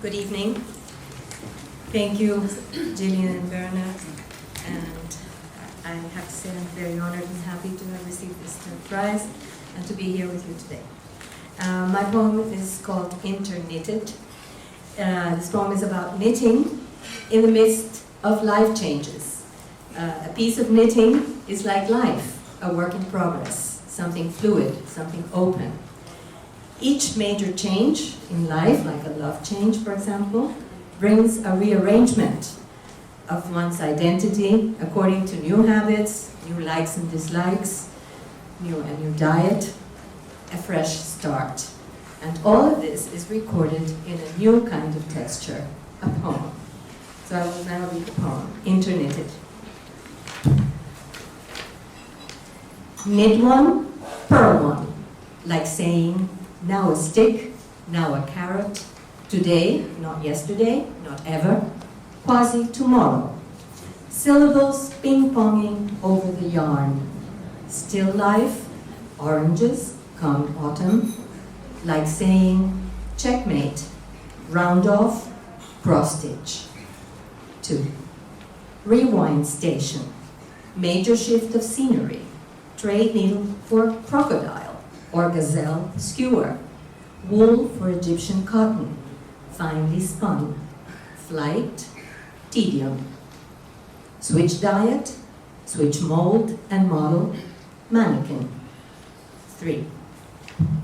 Good evening. Thank you, Gillian and Verner, and I have to say I'm very honored and happy to have received this prize and to be here with you today. My poem is called Interknitted. This poem is about knitting in the midst of life changes. A piece of knitting is like life, a work in progress, something fluid, something open. Each major change in life, like a love change, for example, brings a rearrangement of one's identity according to new habits, new likes and dislikes, a new diet, a fresh start. And all of this is recorded in a new kind of texture, a poem. So I will now read the poem, Interknitted. Knit one, purl one, like saying, now a stick, now a carrot, today, not yesterday, not ever, quasi-tomorrow. Syllables ping-ponging over the yarn. Still life, oranges, come autumn, like saying, checkmate, round off, cross-stitch. 2. Rewind station, major shift of scenery, trade needle for crocodile, or gazelle skewer, wool for Egyptian cotton, finely spun, flight, tedium. Switch diet, switch mold and model, mannequin. 3.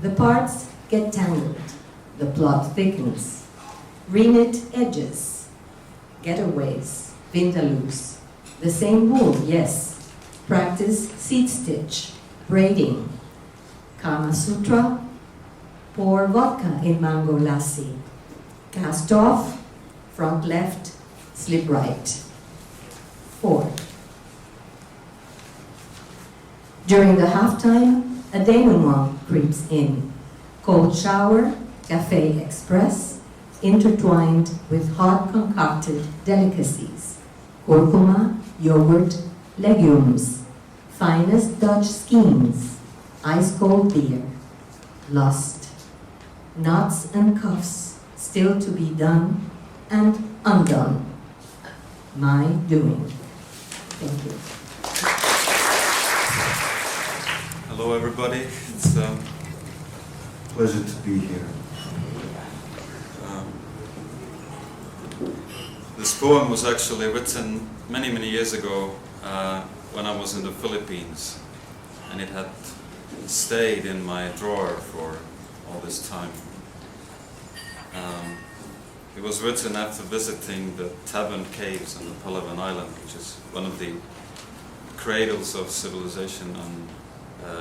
The parts get tangled, the plot thickens, reknit edges, getaways, vindaloos, the same wool, yes, practice seat stitch, braiding, Kama Sutra, pour vodka in mango lassi, cast off, front left, slip right. 4. During the halftime, a denouement creeps in. Cold shower, cafe express, intertwined with hot concocted delicacies. Curcuma, yogurt, legumes, finest Dutch skeins, ice cold beer, lust, knots and cuffs still to be done and undone. My doing. Thank you. Hello everybody, it's a pleasure to be here. This poem was actually written many years ago when I was in the Philippines, and it had stayed in my drawer for all this time. It was written after visiting the Taban caves on the Palawan Island, which is one of the cradles of civilization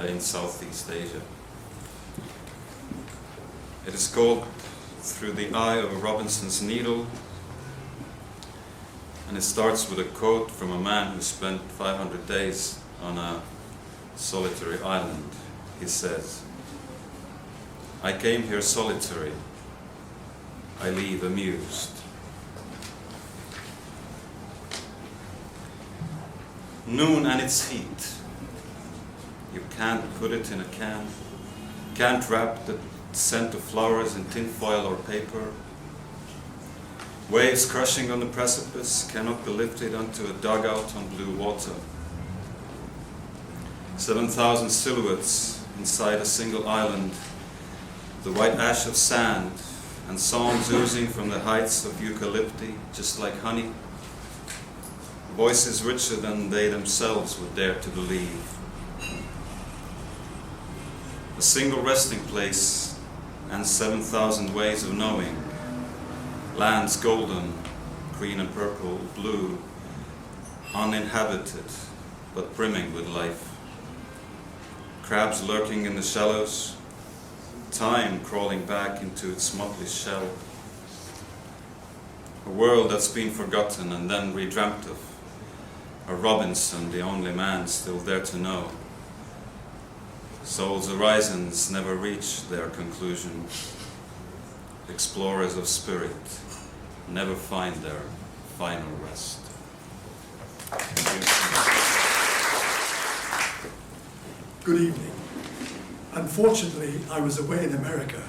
in Southeast Asia. It is called Through the Eye of a Robinson's Needle, and it starts with a quote from a man who spent 500 days on a solitary island. He says, I came here solitary, I leave amused. Noon and its heat. You can't put it in a can, can't wrap the scent of flowers in tinfoil or paper. Waves crushing on the precipice cannot be lifted onto a dugout on blue water. 7,000 silhouettes inside a single island, the white ash of sand, and songs oozing from the heights of eucalypti, just like honey. Voices richer than they themselves would dare to believe. A single resting place and 7,000 ways of knowing. Lands golden, green and purple, blue, uninhabited, but brimming with life. Crabs lurking in the shallows, time crawling back into its motley shell. A world that's been forgotten and then redreamt of. A Robinson, the only man still there to know. Soul's horizons never reach their conclusion. Explorers of spirit never find their final rest. Thank you. Good evening. Unfortunately, I was away in America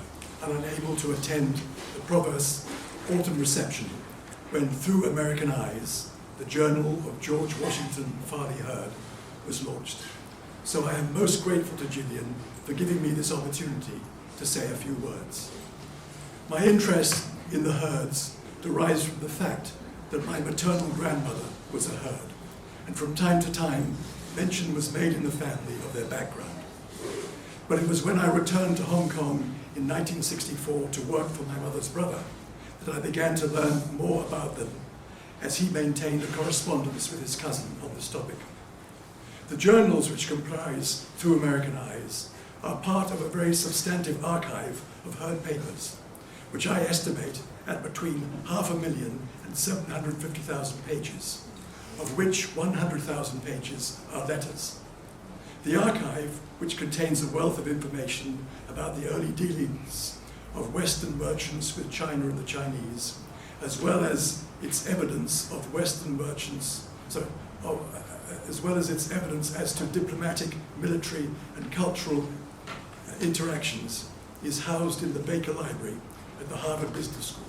and unable to attend the Proverse autumn reception when Through American Eyes, the journal of George Washington Farley Hurd, was launched. So I am most grateful to Gillian for giving me this opportunity to say a few words. My interest in the Hurds derives from the fact that my maternal grandmother was a Hurd, and from time to time mention was made in the family of their background. But it was when I returned to Hong Kong in 1964 to work for my mother's brother that I began to learn more about them, as he maintained a correspondence with his cousin on this topic. The journals which comprise Through American Eyes are part of a very substantive archive of Hurd papers, which I estimate at between 500,000 and 750,000 pages, of which 100,000 pages are letters. The archive, which contains a wealth of information about the early dealings of Western merchants with China and the Chinese, as well as its evidence of Western merchants, as well as its evidence as to diplomatic, military, and cultural interactions, is housed in the Baker Library at the Harvard Business School.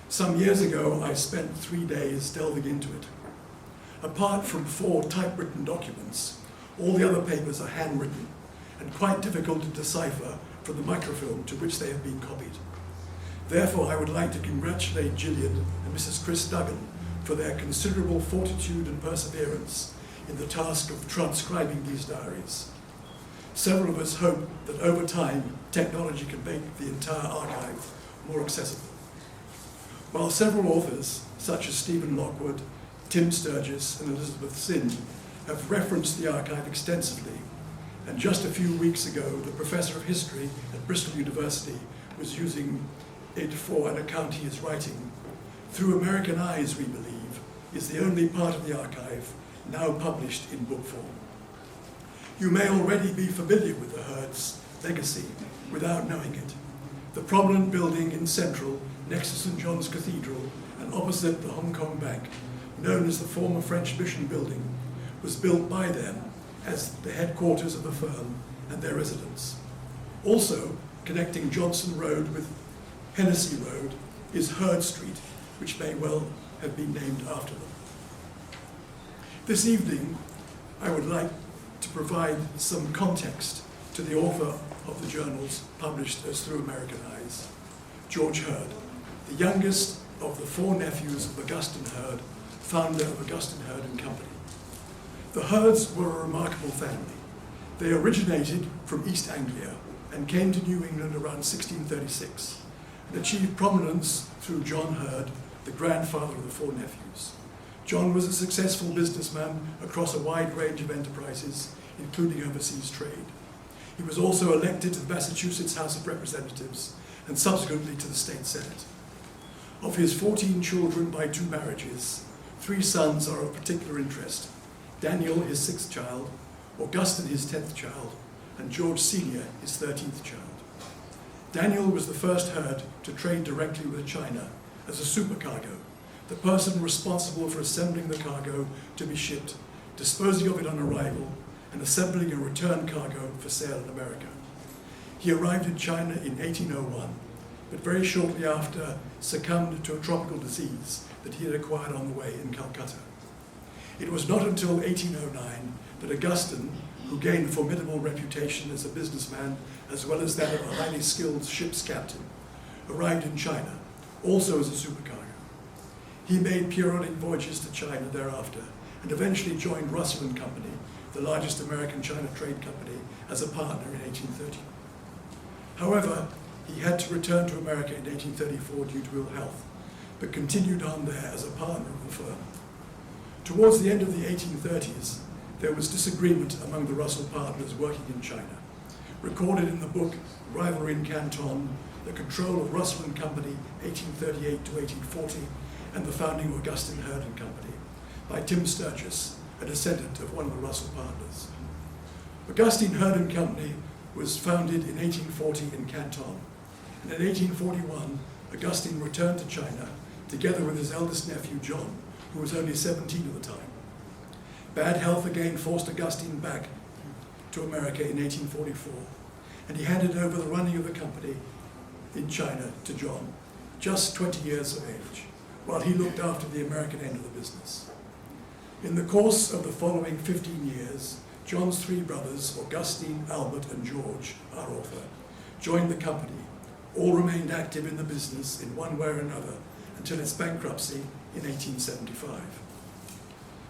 Some years ago, I spent 3 days delving into it. Apart from 4 typewritten documents, all the other papers are handwritten and quite difficult to decipher from the microfilm to which they have been copied. Therefore, I would like to congratulate Gillian and Mrs. Chris Duggan for their considerable fortitude and perseverance in the task of transcribing these diaries. Several of us hope that over time, technology can make the entire archive more accessible. While several authors, such as Stephen Lockwood, Tim Sturgis, and Elizabeth Sinn, have referenced the archive extensively, and just a few weeks ago, the professor of history at Bristol University was using it for an account he is writing, Through American Eyes, we believe, is the only part of the archive now published in book form. You may already be familiar with the Hurd's legacy without knowing it. The prominent building in Central, next to St. John's Cathedral and opposite the Hong Kong Bank, known as the former French Mission Building, was built by them as the headquarters of the firm and their residence. Also, connecting Johnson Road with Hennessy Road is Hurd Street, which may well have been named after them. This evening, I would like to provide some context to the author of the journals published as Through American Eyes, George Hurd, the youngest of the 4 nephews of Augustine Hurd, founder of Augustine Hurd and Company. The Hurds were a remarkable family. They originated from East Anglia and came to New England around 1636 and achieved prominence through John Hurd, the grandfather of the 4 nephews. John was a successful businessman across a wide range of enterprises, including overseas trade. He was also elected to the Massachusetts House of Representatives and subsequently to the State Senate. Of his 14 children by 2 marriages, 3 sons are of particular interest: Daniel, his 6th child, Augustine, his 10th child, and George Sr., his 13th child. Daniel was the first Hurd to trade directly with China as a supercargo, the person responsible for assembling the cargo to be shipped, disposing of it on arrival, and assembling a return cargo for sale in America. He arrived in China in 1801, but very shortly after succumbed to a tropical disease that he had acquired on the way in Calcutta. It was not until 1809 that Augustine, who gained a formidable reputation as a businessman as well as that of a highly skilled ship's captain, arrived in China, also as a supercargo. He made periodic voyages to China thereafter and eventually joined Russell and Company, the largest American China trade company, as a partner in 1830. However, he had to return to America in 1834 due to ill health, but continued on there as a partner of the firm. Towards the end of the 1830s, there was disagreement among the Russell partners working in China, recorded in the book Rivalry in Canton, The Control of Russell and Company, 1838 to 1840, and the founding of Augustine Hurd and Company, by Tim Sturgis, a descendant of one of the Russell partners. Augustine Hurd and Company was founded in 1840 in Canton, and in 1841, Augustine returned to China together with his eldest nephew, John, who was only 17 at the time. Bad health again forced Augustine back to America in 1844, and he handed over the running of the company in China to John. just 20 years of age, while he looked after the American end of the business. In the course of the following 15 years, John's three brothers, Augustine, Albert, and George, our author, joined the company. All remained active in the business in one way or another until its bankruptcy in 1875.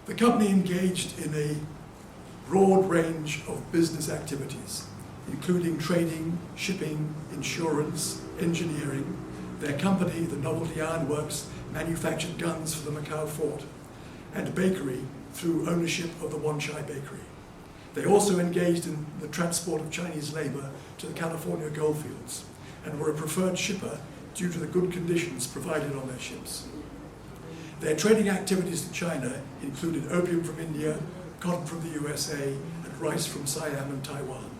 The company engaged in a broad range of business activities, including trading, shipping, insurance, engineering. Their company, the Novelty Iron Works, manufactured guns for the Macau fort, and bakery through ownership of the Wan Chai Bakery. They also engaged in the transport of Chinese labor to the California goldfields and were a preferred shipper due to the good conditions provided on their ships. Their trading activities to China included opium from India, cotton from the USA, and rice from Siam and Taiwan.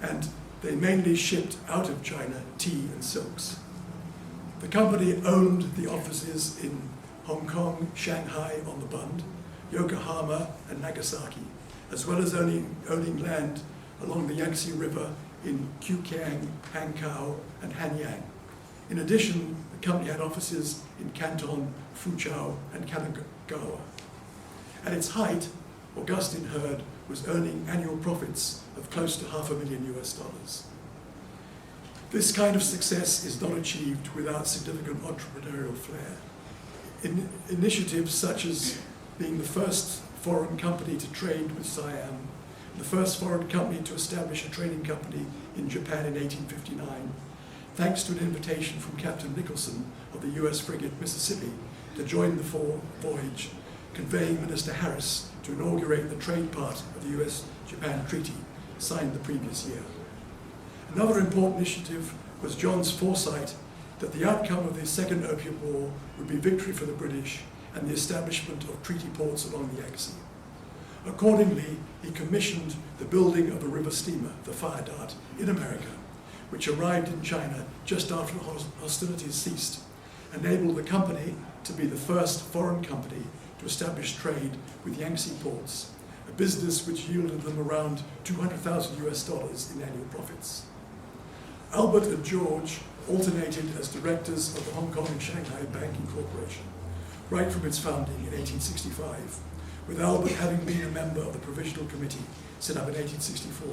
And they mainly shipped out of China tea and silks. The company owned the offices in Hong Kong, Shanghai on the Bund, Yokohama, and Nagasaki, as well as owning land along the Yangtze River in Qqiang, Hankow, and Hanyang. In addition, the company had offices in Canton, Fuzhou, and Kanagawa. At its height, Augustine Herd was earning annual profits of close to $500,000 US. This kind of success is not achieved without significant entrepreneurial flair. Initiatives such as being the first foreign company to trade with Siam, the first foreign company to establish a trading company in Japan in 1859, thanks to an invitation from Captain Nicholson of the US frigate Mississippi to join the voyage, conveying Minister Harris to inaugurate the trade part of the US-Japan Treaty signed the previous year. Another important initiative was John's foresight that the outcome of the Second Opium War would be victory for the British and the establishment of treaty ports along the Yangtze. Accordingly, he commissioned the building of a river steamer, the Fire Dart, in America, which arrived in China just after hostilities ceased, enabled the company to be the first foreign company to establish trade with Yangtze ports, a business which yielded them around $200,000 US in annual profits. Albert and George alternated as directors of the Hong Kong and Shanghai Banking Corporation, right from its founding in 1865, with Albert having been a member of the Provisional Committee set up in 1864,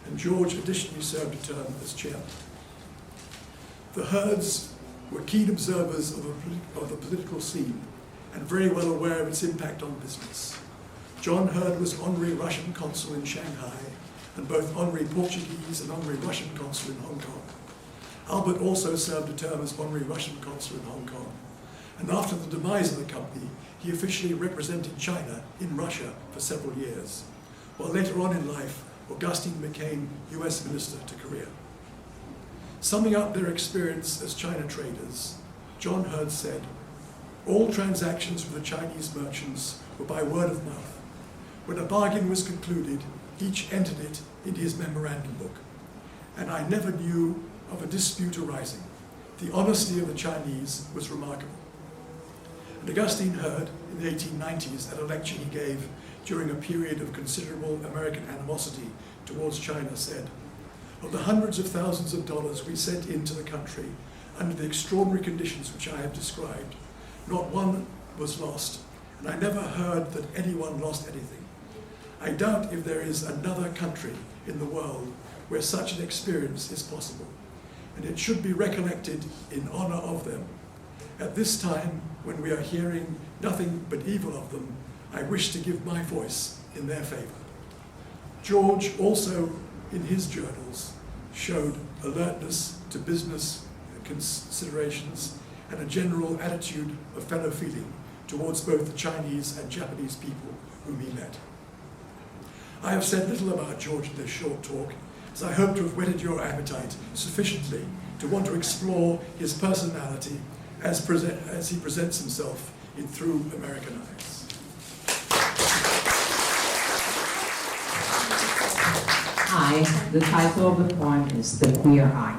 and George additionally served a term as chairman. The Herds were keen observers of the political scene and very well aware of its impact on business. John Herd was Honorary Russian Consul in Shanghai and both Honorary Portuguese and Honorary Russian Consul in Hong Kong. Albert also served a term as Honorary Russian Consul in Hong Kong, and after the demise of the company, he officially represented China in Russia for several years, while later on in life, Augustine became US Minister to Korea. Summing up their experience as China traders, John Herd said, "All transactions with the Chinese merchants were by word of mouth. When a bargain was concluded, each entered it in his memorandum book, and I never knew of a dispute arising. The honesty of the Chinese was remarkable." And Augustine Herd, in the 1890s, at a lecture he gave during a period of considerable American animosity towards China, said, "Of the hundreds of thousands of dollars we sent into the country under the extraordinary conditions which I have described, not one was lost, and I never heard that anyone lost anything. I doubt if there is another country in the world where such an experience is possible, and it should be recollected in honor of them. At this time, when we are hearing nothing but evil of them, I wish to give my voice in their favor." George also, in his journals, showed alertness to business considerations and a general attitude of fellow feeling towards both the Chinese and Japanese people whom he met. I have said little about George in this short talk, as I hope to have whetted your appetite sufficiently to want to explore his personality as he presents himself in Through American Eyes. The title of the poem is The Queer Eye.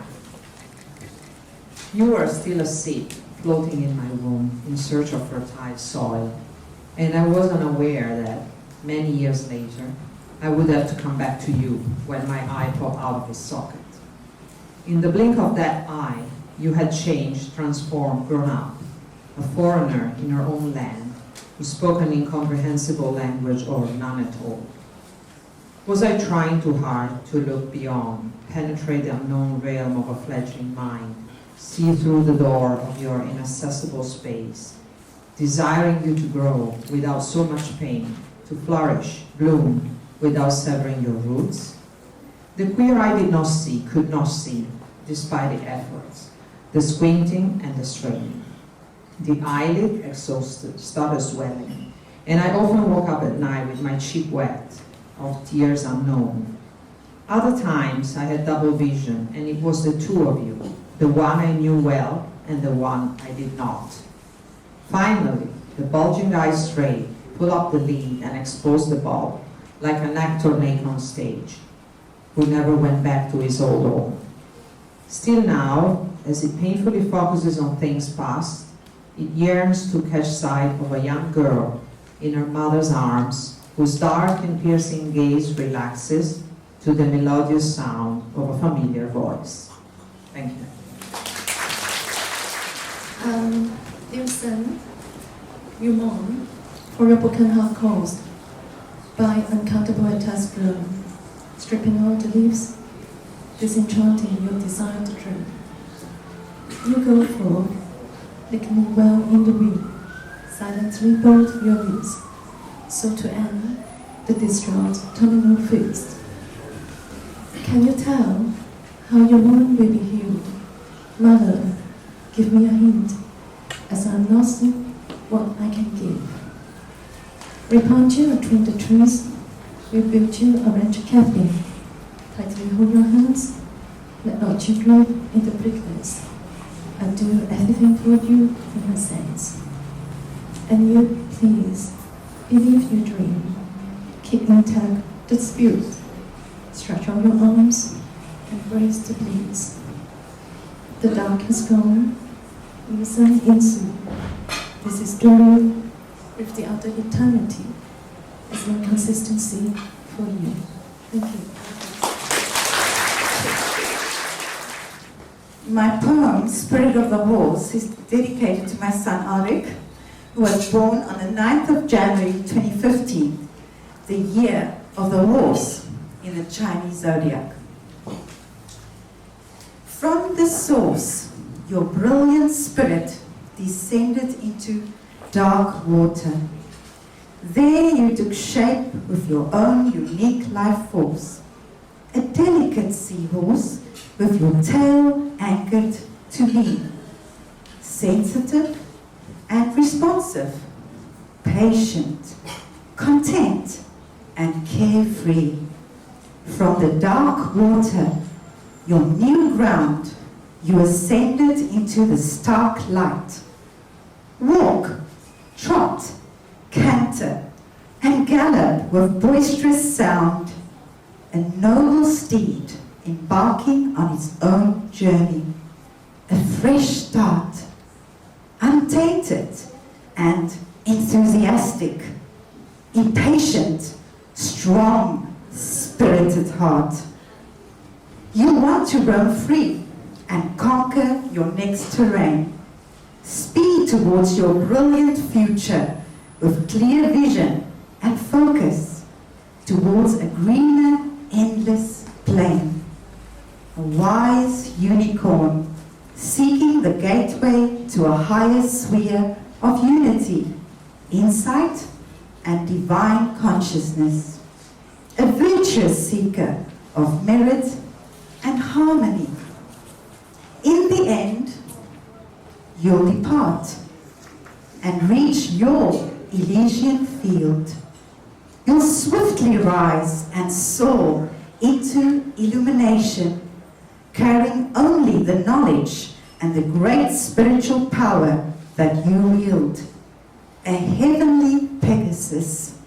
You are still asleep, floating in my room in search of fertile soil, and I was unaware that many years later I would have to come back to you when my eye popped out of its socket. In the blink of that eye, you had changed, transformed, grown up, a foreigner in her own land, who spoke an incomprehensible language or none at all. Was I trying too hard to look beyond, penetrate the unknown realm of a fledgling mind, see through the door of your inaccessible space, desiring you to grow without so much pain, to flourish, bloom, without severing your roots? The queer I did not see, could not see, despite the efforts, the squinting and the straining. The eyelid, exhausted, started swelling, and I often woke up at night with my cheek wet, of tears unknown. Other times I had double vision, and it was the two of you, the one I knew well and the one I did not. Finally, the bulging eyes strayed, pulled up the lid and exposed the bulb, like an actor naked on stage, who never went back to his old home. Still now, as it painfully focuses on things past, it yearns to catch sight of a young girl in her mother's arms, whose dark and piercing gaze relaxes to the melodious sound of a familiar voice. Thank you. Dear son, you mourn for your broken heart caused by uncountable attacks blown, stripping all the leaves, disenchanting your desired dream. You go forth, licking well in the wind, silently bold your wings, so to end the distraught terminal feast. Can you tell how your wound will be healed? Mother, give me a hint, as I'm lost in what I can give. We plant you between the trees, we build you a ranch cabin. Tightly hold your hands, let not you globe in the bleakness. I do everything for you in a sense. And you, please, believe you dream. Keep intact the spirit. Stretch out your arms, embrace the breeze. The dark is gone, listen ensue. This is the real, with the outer eternity as no consistency for you. Thank you. My poem, Spirit of the Horse, is dedicated to my son Alrik, who was born on the 9th of January 2015, the year of the horse in the Chinese zodiac. From the source, your brilliant spirit descended into dark water. There you took shape with your own unique life force, a delicate seahorse with your tail anchored to me, sensitive and responsive, patient, content, and carefree. From the dark water, your new ground, you ascended into the stark light. Walk, trot, canter, and gallop with boisterous sound, a noble steed embarking on its own journey, a fresh start, untainted and enthusiastic, impatient, strong, spirited heart. You want to roam free and conquer your next terrain. Speed towards your brilliant future with clear vision and focus towards a greener, endless plain. A wise unicorn seeking the gateway to a higher sphere of unity, insight, and divine consciousness. A virtuous seeker of merit and harmony. In the end, you'll depart and reach your Elysian field. You'll swiftly rise and soar into illumination, carrying only the knowledge and the great spiritual power that you wield. A heavenly Pegasus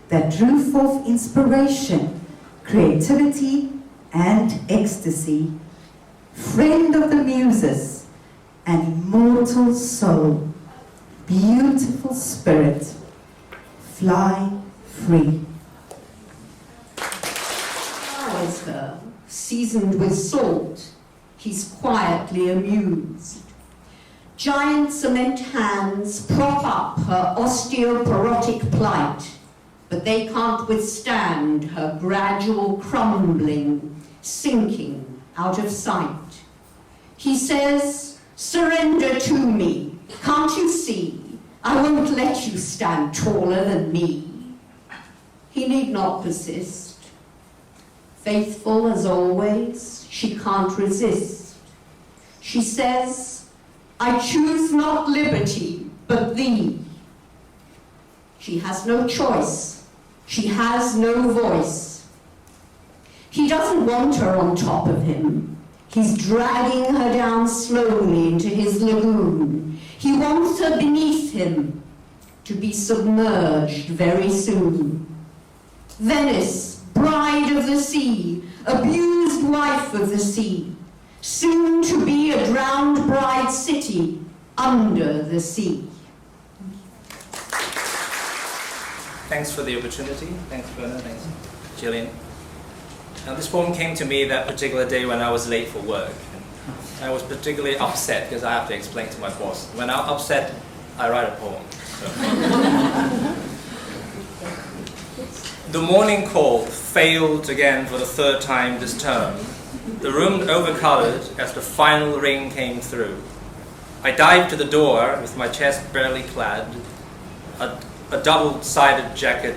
that drew forth inspiration, creativity, and ecstasy. Friend of the muses, an immortal soul, beautiful spirit, fly free. Flowers her, seasoned with salt, he's quietly amused. Giant cement hands prop up her osteoporotic plight, but they can't withstand her gradual crumbling, sinking out of sight. He says, "Surrender to me, can't you see? I won't let you stand taller than me." He need not persist. Faithful as always, she can't resist. She says, "I choose not liberty, but thee." She has no choice. She has no voice. He doesn't want her on top of him. He's dragging her down slowly into his lagoon. He wants her beneath him, to be submerged very soon. Venice, bride of the sea, abused wife of the sea, soon to be a drowned bride city under the sea. Thanks for the opportunity. Thanks, Verner. Thanks, Gillian. Now, this poem came to me that particular day when I was late for work. I was particularly upset because I have to explain to my boss. When I'm upset, I write a poem. So. The morning call failed again for the third time this term. The room overcolored as the final ring came through. I dived to the door with my chest barely clad. A double-sided jacket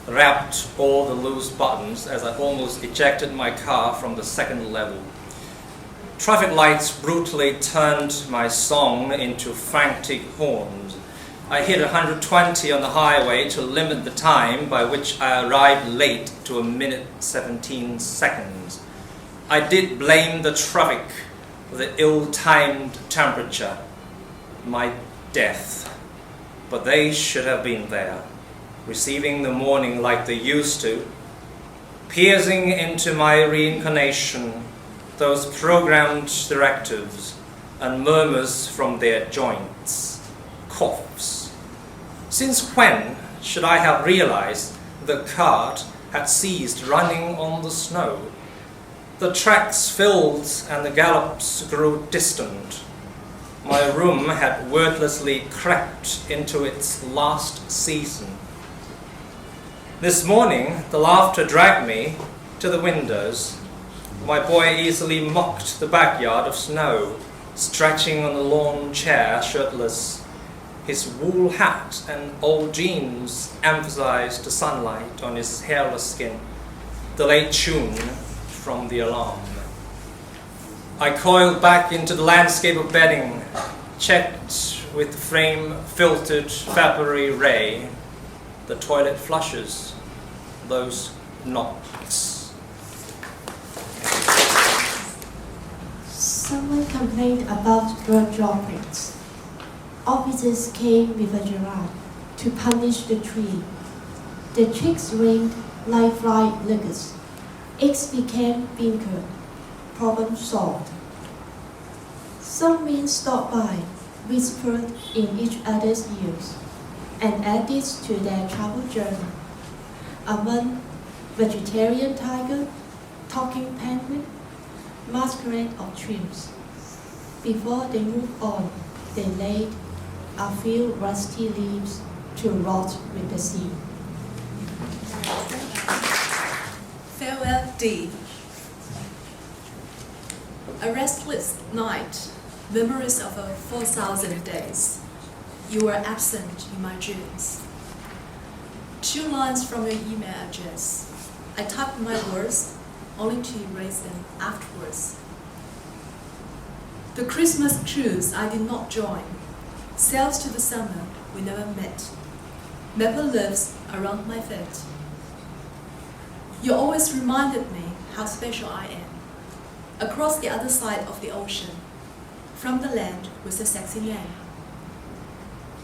wrapped all the loose buttons as I almost ejected my car from the second level. Traffic lights brutally turned my song into frantic horns. I hit 120 on the highway to limit the time by which I arrived late to 1:17 seconds. I did blame the traffic for the ill-timed temperature, my death. But they should have been there, receiving the morning like they used to, piercing into my reincarnation those programmed directives and murmurs from their joints, coughs. Since when should I have realized the cart had ceased running on the snow? The tracks filled and the gallops grew distant. My room had wordlessly crept into its last season. This morning, the laughter dragged me to the windows. My boy easily mocked the backyard of snow, stretching on the lawn chair shirtless. His wool hat and old jeans emphasized the sunlight on his hairless skin, the late tune from the alarm. I coiled back into the landscape of bedding, checked with the frame-filtered February ray, the toilet flushes, those knocks. Someone complained about bird droppings. Officers came with a giraffe to punish the tree. The chicks rained like fried liquors. Eggs became vinegard. Problem solved. Some men stopped by, whispered in each other's ears, and added to their travel journey. Among vegetarian tiger, talking penguin, masquerade of trees. Before they moved on, they laid a few rusty leaves to rot with the sea. Farewell D. A restless night, memories of 4,000 days. You were absent in my dreams. 2 lines from your email address. I typed my words, only to erase them afterwards. The Christmas cruise I did not join. Sails to the summer we never met. Maple leaves around my feet. You always reminded me how special I am. Across the other side of the ocean, from the land with a sexy name.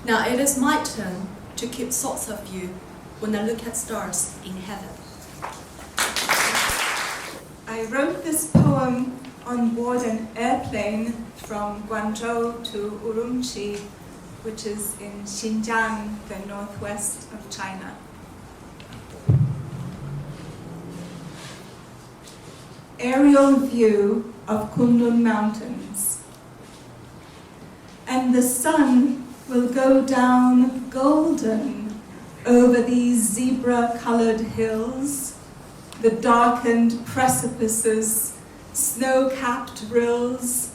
Now it is my turn to keep thoughts of you when I look at stars in heaven. I wrote this poem on board an airplane from Guangzhou to Urumqi, which is in Xinjiang, the northwest of China. Aerial view of Kunlun mountains. And the sun will go down golden over these zebra-colored hills, the darkened precipices, snow-capped rills,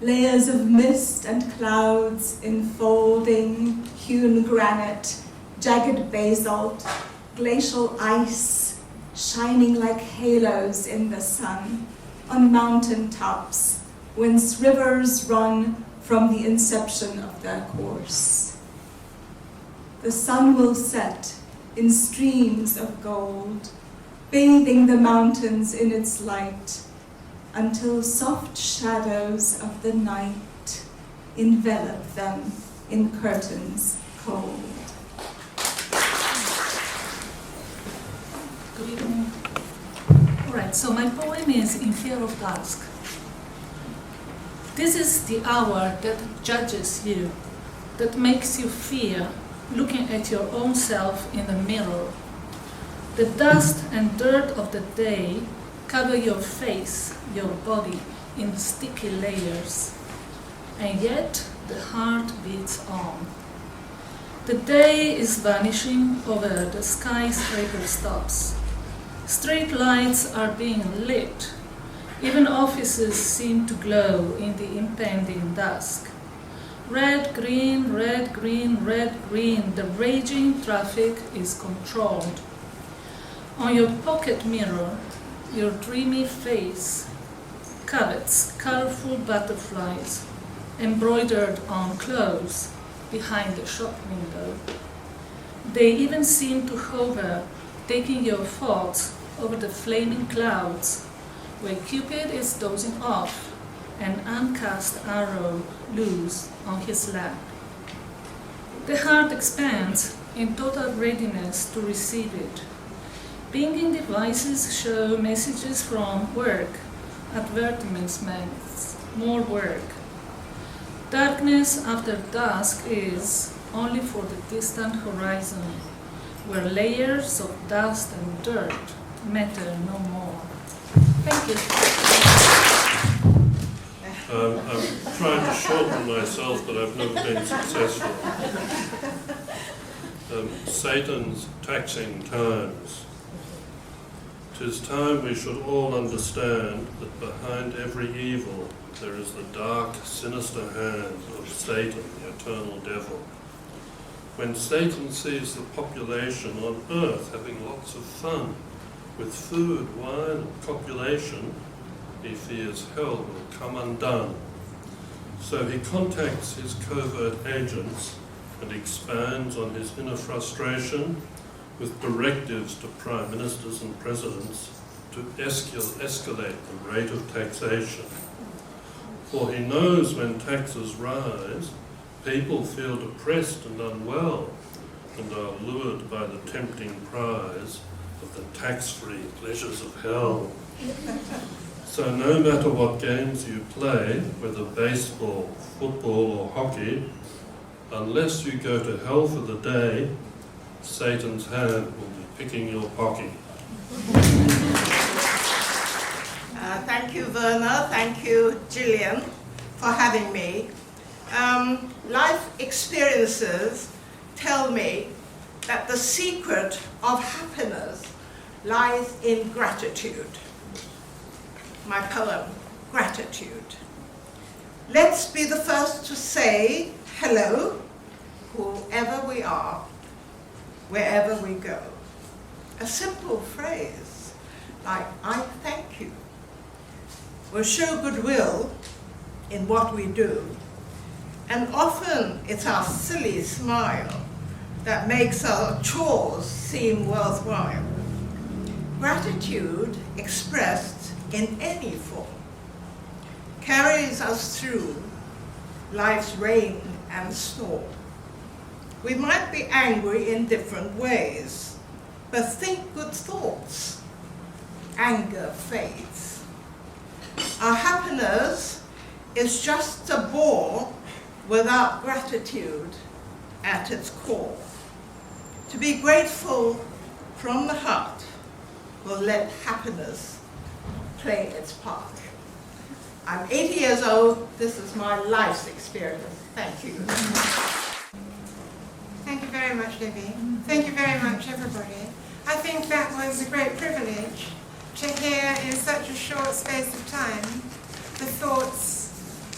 layers of mist and clouds enfolding hewn granite, jagged basalt, glacial ice, shining like halos in the sun on mountain tops, whence rivers run from the inception of their course. The sun will set in streams of gold, bathing the mountains in its light, until soft shadows of the night envelop them in curtains cold. Good evening. All right, so my poem is In Fear of Dusk. This is the hour that judges you, that makes you fear looking at your own self in a mirror. The dust and dirt of the day cover your face, your body, in sticky layers. And yet the heart beats on. The day is vanishing over the skyscraper tops. Street lights are being lit. Even offices seem to glow in the impending dusk. Red, green, red, green, red, green, the raging traffic is controlled. On your pocket mirror, your dreamy face covets colorful butterflies embroidered on clothes behind the shop window. They even seem to hover, taking your thoughts over the flaming clouds where Cupid is dozing off, an uncast arrow loose on his lap. The heart expands in total readiness to receive it. Pinging devices show messages from work, advertisements, more work. Darkness after dusk is only for the distant horizon, where layers of dust and dirt matter no more. Thank you. I'm trying to shorten myself, but I've never been successful. Satan's taxing times. 'Tis time we should all understand that behind every evil there is the dark, sinister hand of Satan, the eternal devil. When Satan sees the population on earth having lots of fun with food, wine, and copulation, he fears hell will come undone. So he contacts his covert agents and expands on his inner frustration with directives to prime ministers and presidents to escalate the rate of taxation. For he knows when taxes rise, people feel depressed and unwell and are lured by the tempting prize of the tax-free pleasures of hell. So no matter what games you play, whether baseball, football or hockey, unless you go to hell for the day, Satan's hand will be picking your pocket. Thank you, Verner. Thank you, Gillian, for having me. Life experiences tell me that the secret of happiness lies in gratitude. My poem, Gratitude. Let's be the first to say hello, whoever we are, wherever we go. A simple phrase like, I thank you, will show goodwill in what we do. And often it's our silly smile that makes our chores seem worthwhile. Gratitude expressed in any form carries us through life's rain and storm. We might be angry in different ways, but think good thoughts. Anger fades. Our happiness is just a bore without gratitude at its core. To be grateful from the heart will let happiness play its part. I'm 80 years old. This is my life's experience. Thank you. Thank you very much, Libby. Thank you very much, everybody. I think that was a great privilege to hear in such a short space of time the thoughts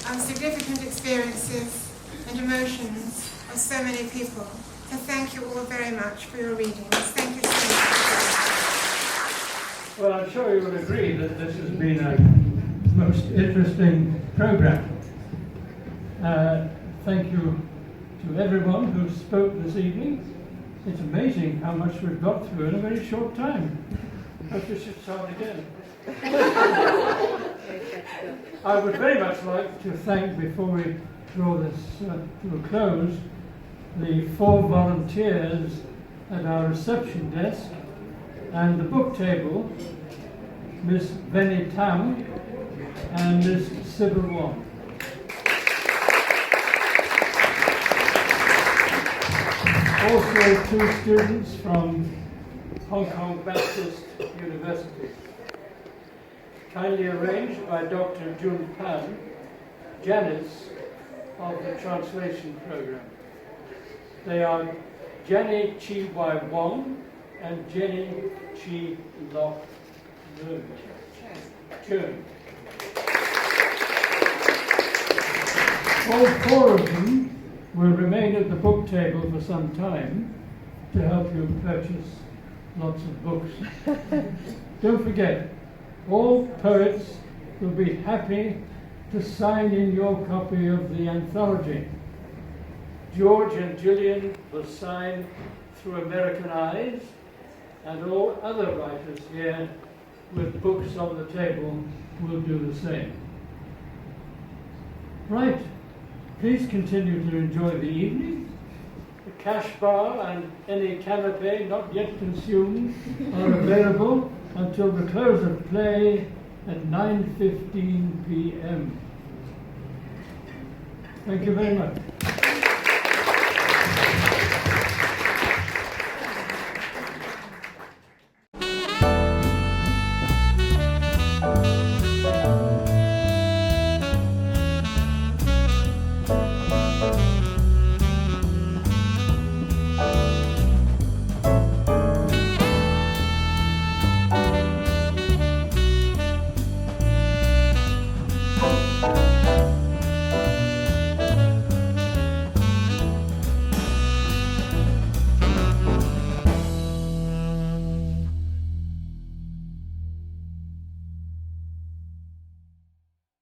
and significant experiences and emotions of so many people. So thank you all very much for your readings. Thank you so much. Well, I'm sure you will agree that this has been a most interesting program. Thank you to everyone who spoke this evening. It's amazing how much we've got through in a very short time. Perhaps we should start again. I would very much like to thank, before we draw this to a close, the 4 volunteers at our reception desk and the book table, Miss Benny Tam and Miss Sybil Wong. Also 2 students from Hong Kong Baptist University. Kindly arranged by Dr. Jun Pan, Janice of the translation program. They are Jenny Chi Wai Wong and Jenny Chi Lok Chun. All 4 of them will remain at the book table for some time to help you purchase lots of books. Don't forget, all poets will be happy to sign in your copy of the anthology. George and Gillian will sign Through American Eyes, and all other writers here with books on the table will do the same. Right, please continue to enjoy the evening. The cash bar and any canapé not yet consumed are available until the close of play at 9:15 p.m. Thank you very much.